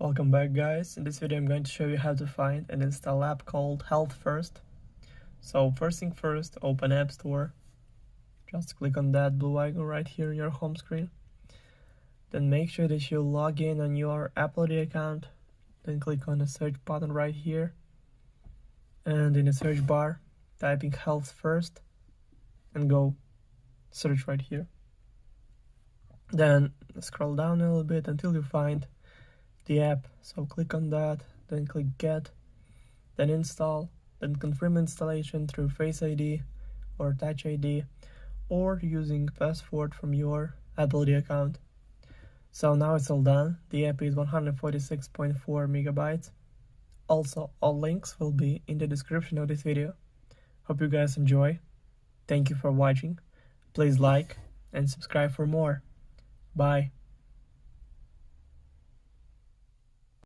Welcome back, guys. In this video I'm going to show you how to find and install an app called Health First. So first thing first, open App Store. Just click on that blue icon right here on your home screen. Then make sure that you log in on your Apple ID account. Then click on the search button right here. And in the search bar, typing Health First and go search right here. Then scroll down a little bit until you find the app. So click on that, then click Get, then Install, then confirm installation through Face ID or Touch ID or using password from your Apple ID account. So now it's all done. The app is 146.4 megabytes. Also, all links will be in the description of this video. Hope you guys enjoy. Thank you for watching. Please like and subscribe for more. Bye.